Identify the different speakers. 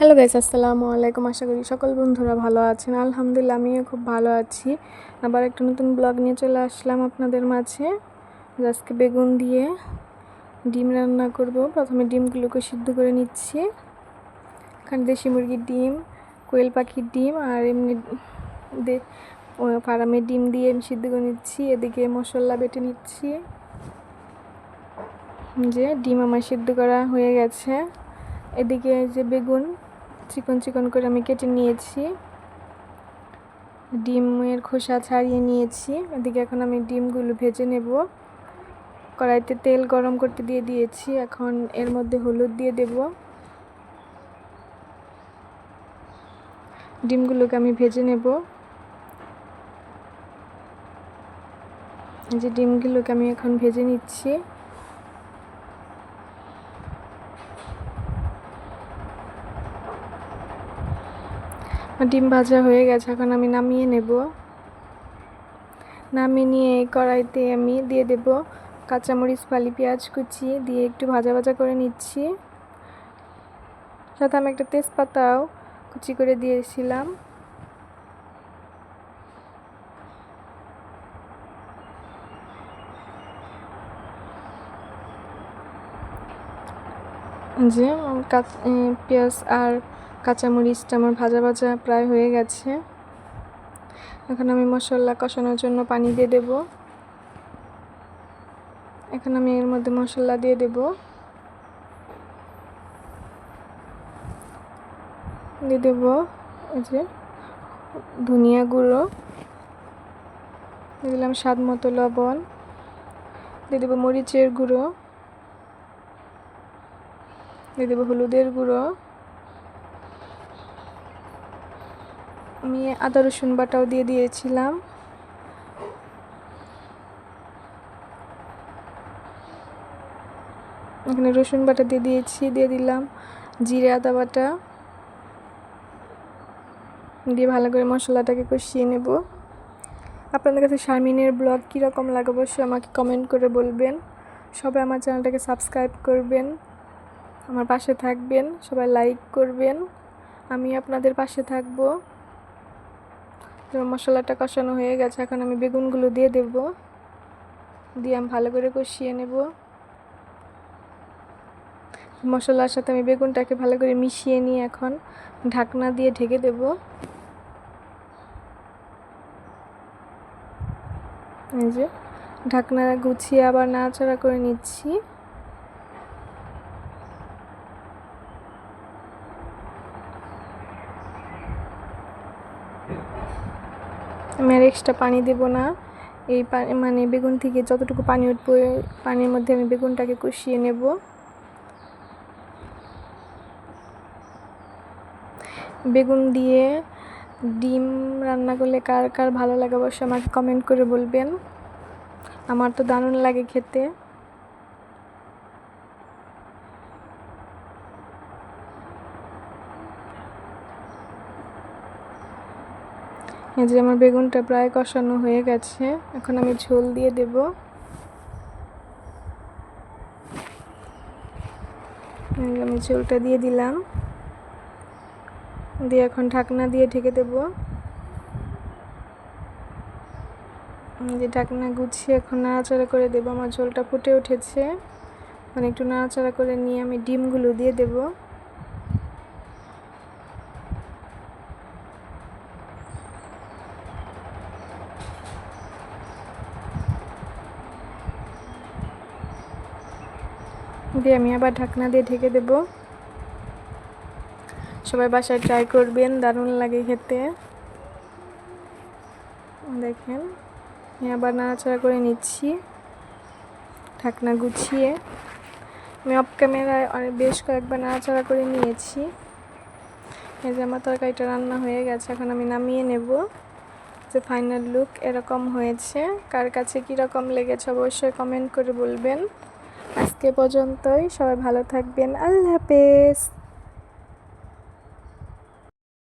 Speaker 1: Hello guys, আসসালামু আলাইকুম। আশা করি সকল বন্ধুরা ভালো আছেন। আলহামদুলিল্লাহ আমিও খুব ভালো আছি। আবার একটা নতুন ব্লগ নিয়ে চলে আসলাম আপনাদের মাঝে। আজকে বেগুন দিয়ে ডিম রান্না করব। প্রথমে ডিমগুলোকে সিদ্ধ করে নিচ্ছি। এখানে দেশি মুরগির ডিম, কোয়েল পাখির ডিম আর এমনি ফার্মের ডিম দিয়ে আমি সিদ্ধ করে নিচ্ছি। এদিকে মশলা বেটে নিচ্ছি। যে ডিম আমার সিদ্ধ করা হয়ে গেছে। এদিকে যে বেগুন চিকন চিকন করে আমি কেটে নিয়েছি, ডিমের খোসা ছাড়িয়ে নিয়েছি। এদিকে এখন আমি ডিমগুলো ভেজে নেব। কড়াইতে তেল গরম করতে দিয়ে দিয়েছি। এখন এর মধ্যে হলুদ দিয়ে দেব। ডিমগুলোকে আমি ভেজে নেব। যে ডিমগুলোকে আমি এখন ভেজে নিচ্ছি। ডিম ভাজা হয়ে গেছে, এখন আমি নামিয়ে নেব। নামিয়ে নিয়ে কড়াইতে আমি দিয়ে দেব কাঁচামরিচ, ফালি পেঁয়াজ কুচি দিয়ে একটু ভাজা ভাজা করে নিচ্ছি। সাথে আমি একটা তেজপাতাও কুচি করে দিয়েছিলাম। যে পেঁয়াজ আর কাঁচামরিচটা আমার ভাজা ভাজা প্রায় হয়ে গেছে। এখন আমি মশলা কষানোর জন্য পানি দিয়ে দেব। এখন আমি এর মধ্যে মশলা দিয়ে দেব। এই যে ধনিয়া গুঁড়ো দিয়ে দিলাম, স্বাদ মতো লবণ দিয়ে দেবো, মরিচের গুঁড়ো দিয়ে দেবো, হলুদের গুঁড়ো, আমি আদা রসুন বাটাও দিয়ে দিয়েছিলাম। এখানে রসুন বাটা দিয়ে দিয়েছি। দিয়ে দিলাম জিরে আদা বাটা দিয়ে ভালো করে মশলাটাকে কষিয়ে নেব। আপনাদের কাছে শারমিনের ব্লগ কীরকম লাগে অবশ্যই আমাকে কমেন্ট করে বলবেন। সবাই আমার চ্যানেলটাকে সাবস্ক্রাইব করবেন, আমার পাশে থাকবেন, সবাই লাইক করবেন, আমি আপনাদের পাশে থাকব। মশলাটা কষানো হয়ে গেছে, এখন আমি বেগুনগুলো দিয়ে দেব। দিয়ে আমি ভালো করে কষিয়ে নেব। মশলার সাথে আমি বেগুনটাকে ভালো করে মিশিয়ে নিয়ে এখন ঢাকনা দিয়ে ঢেকে দেব। এই যে ঢাকনা গুছিয়ে আবার নাড়াচাড়া করে নিচ্ছি। আমি আর এক্সট্রা পানি দেব না। এই মানে বেগুন থেকে যতটুকু পানি উঠবে পানির মধ্যে আমি বেগুনটাকে কষিয়ে নেব। বেগুন দিয়ে ডিম রান্না করলে কার কার ভালো লাগে অবশ্যই আমাকে কমেন্ট করে বলবেন। আমার তো দারুণ লাগে খেতে। এই যে আমার বেগুনটা প্রায় কষানো হয়ে গেছে, এখন আমি ঝোল দিয়ে দেব। আমি ঝোলটা দিয়ে দিলাম, দিয়ে এখন ঢাকনা দিয়ে ঢেকে দেব। যে ঢাকনা গুছিয়ে এখন নাড়াচাড়া করে দেবো। আমার ঝোলটা ফুটে উঠেছে, মানে একটু নাড়াচাড়া করে নিয়ে আমি ডিমগুলো দিয়ে দেব। দিয়ে আমি আবার ঢাকনা দিয়ে ঢেকে দেব। সবাই বাসায় ট্রাই করবেন, দারুণ লাগে খেতে। দেখেন আমি আবার নাড়াচাড়া করে নিচ্ছি ঢাকনা গুছিয়ে। আমি অফ ক্যামেরায় বেশ কয়েকবার নাড়াচাড়া করে নিয়েছি। এই যে আমার তরকারিটা রান্না হয়ে গেছে, এখন আমি নামিয়ে নেব। যে ফাইনাল লুক এরকম হয়েছে। কার কাছে কীরকম লেগেছে অবশ্যই কমেন্ট করে বলবেন। আজকে পর্যন্তই, সবাই ভালো থাকবেন। আল্লাহ হাফেজ।